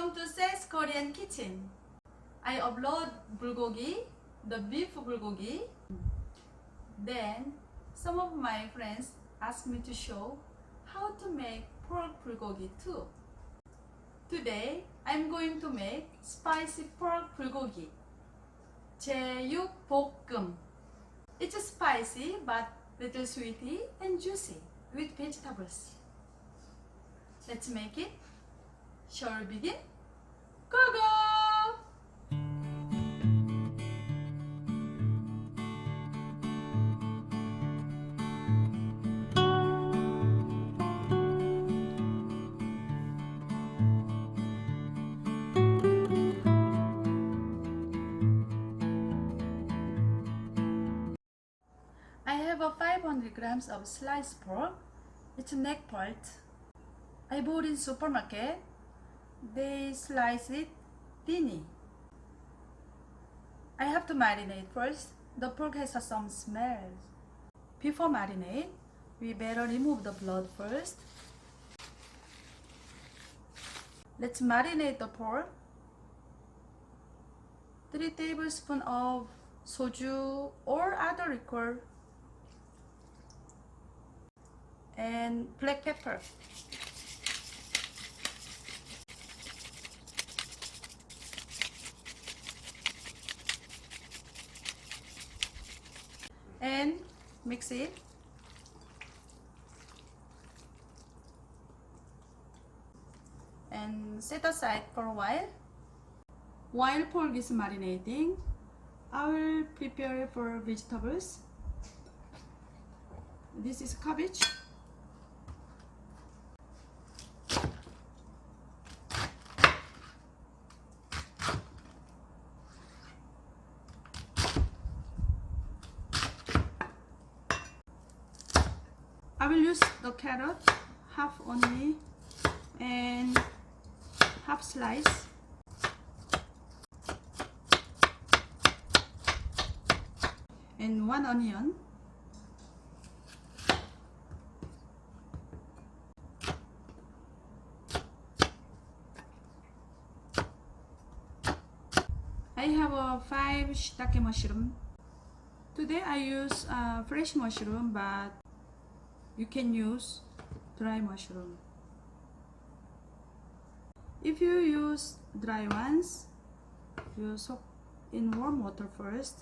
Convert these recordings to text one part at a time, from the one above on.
Welcome to Sex Korean Kitchen. I upload bulgogi, the beef bulgogi. Then some of my friends asked me to show how to make pork bulgogi too. Today I'm going to make spicy pork bulgogi. 제육볶음. It's spicy but little sweety and juicy with vegetables. Let's make it. Shall we begin? Go go! I have a 500 grams of sliced pork. It's neck part. I bought in supermarket. They slice it thinly. I have to marinate first. The pork has some smell. Before marinate, we better remove the blood first. Let's marinate the pork. 3 tablespoons of Soju or other liquor and black pepper. And mix it. And set aside for a while. While pork is marinating, I will prepare for vegetables. This is cabbage. I will use the carrot, half only, and half slice. And 1 onion. I have a 5 shiitake mushroom. Today I use fresh mushroom, but you can use dry mushroom. If you use dry ones, you soak in warm water first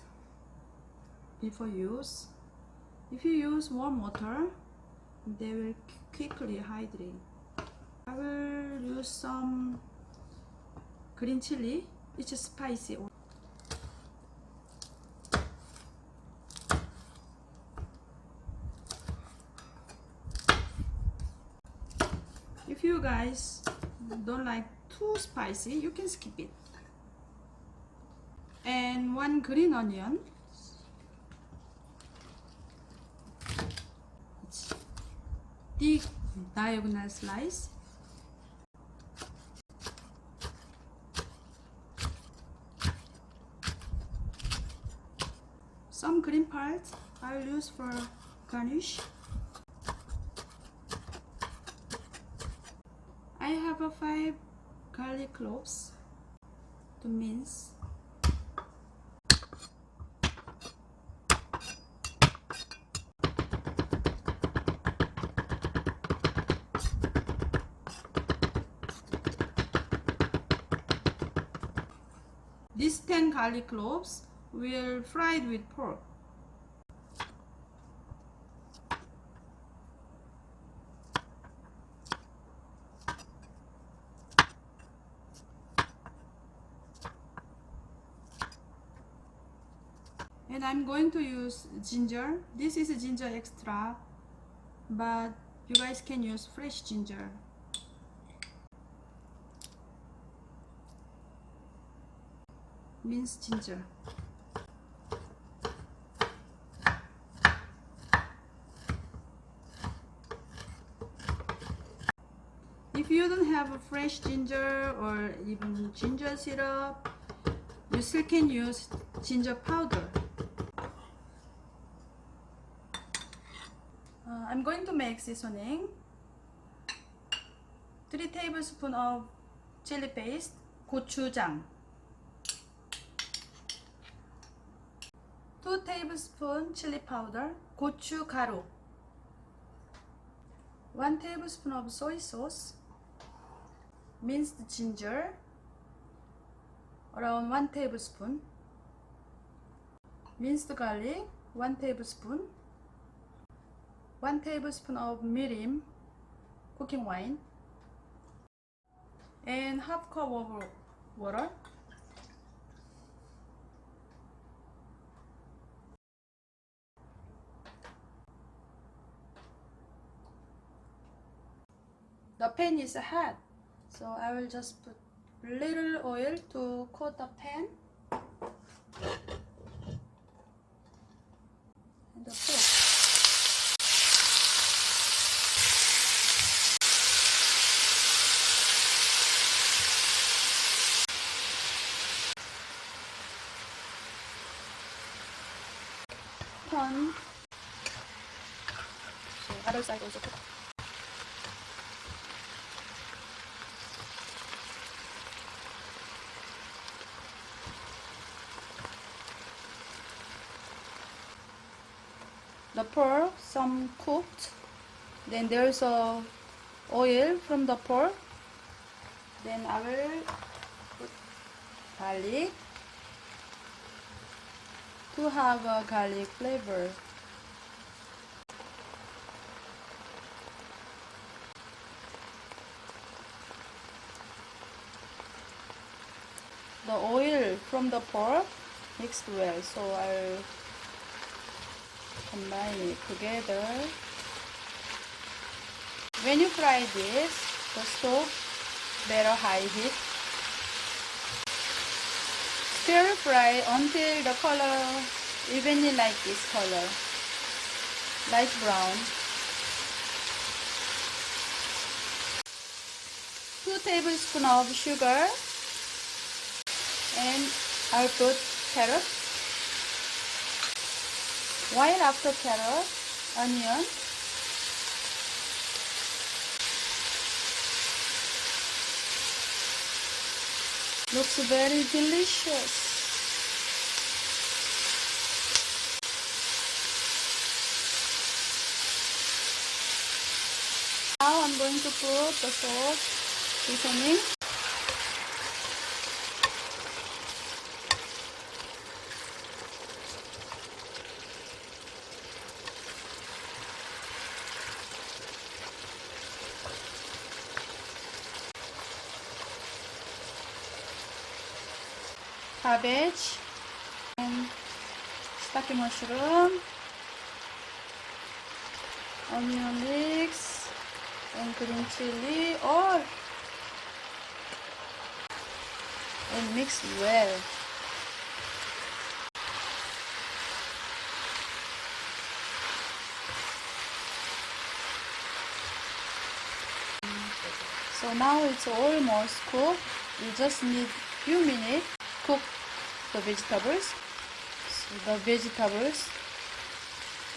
before use. If you use warm water, they will quickly hydrate. I will use some green chili. It's spicy. If you guys don't like too spicy, you can skip it. And 1 green onion. Thick diagonal slice. Some green parts I will use for garnish. I have a 5 garlic cloves to mince. These 10 garlic cloves will fried with pork. And I'm going to use ginger. This is a ginger extra, but you guys can use fresh ginger. Minced ginger. If you don't have a fresh ginger or even ginger syrup, you still can use ginger powder. I'm going to make seasoning. 3 tablespoons of chili paste, 고추장, 2 tablespoon chili powder, 고춧가루, 1 tablespoon of soy sauce, minced ginger, around 1 tablespoon, minced garlic, 1 tablespoon, 1 tablespoon of mirim, cooking wine, and half cup of water. The pan is hot, so I will just put little oil to coat the pan and the pork. Turn. So other side also cook. The pork some cooked, then there's a oil from the pork, then I will put garlic to have a garlic flavor. The oil from the pork mixed well, so I'll combine it together. When you fry this, the stove better high heat. Stir fry until the color evenly like this color, light brown. 2 tablespoons of sugar, and I'll put carrot. While after carrot, onion, looks very delicious. Now I'm going to put the sauce seasoning. Cabbage and shiitake mushroom, onion leeks and green chili, all and mix well. So now it's almost cooked. You just need few minutes. Cook the vegetables. So the vegetables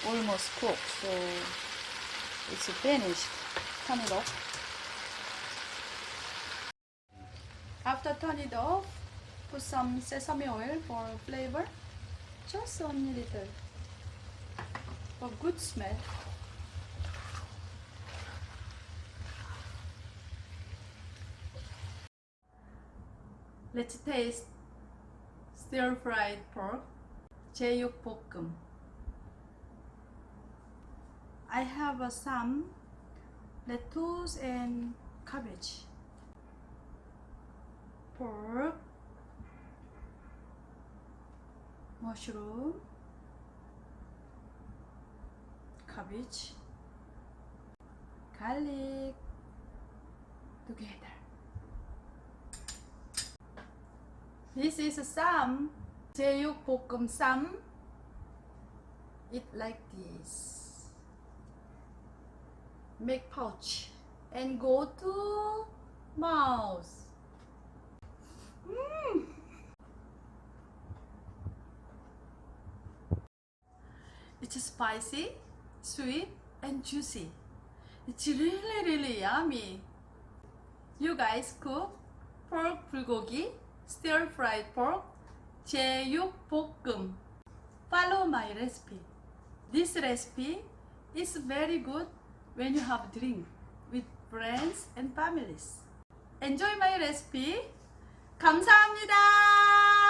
almost cooked, so it's finished. Turn it off. After turn it off, put some sesame oil for flavor. Just only little for good smell. Let's taste stir-fried pork, 제육볶음. I have some lettuce and cabbage. Pork, mushroom, cabbage, garlic together. This is some 제육볶음 쌈. Eat like this. Make pouch and go to mouth. It's spicy, sweet, and juicy. It's really yummy. You guys cook pork bulgogi, stir fried pork, 제육볶음. Follow my recipe. This recipe is very good when you have drink with friends and families. Enjoy my recipe. 감사합니다.